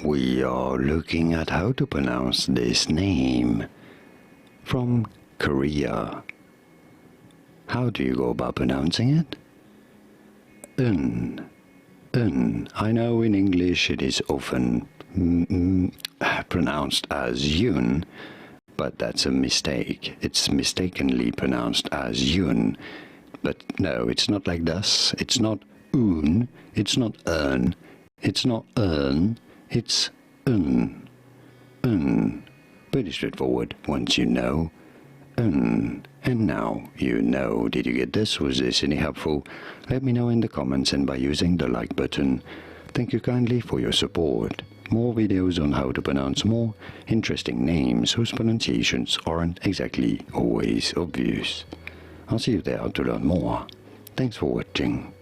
we are looking at how to pronounce this name from Korea. How do you go about pronouncing it? EUN. I know in English it is often pronounced as EUN, but that's a mistake. It's mistakenly pronounced as EUN. But no, it's not like this. It's not EUN, it's not EUN, it's not EUN, it's EUN. Pretty straightforward once you know. And now you know. Did you get this? Was this any helpful? Let me know in the comments and by using the like button. Thank you kindly for your support. More videos on how to pronounce more interesting names whose pronunciations aren't exactly always obvious. I'll see you there to learn more. Thanks for watching.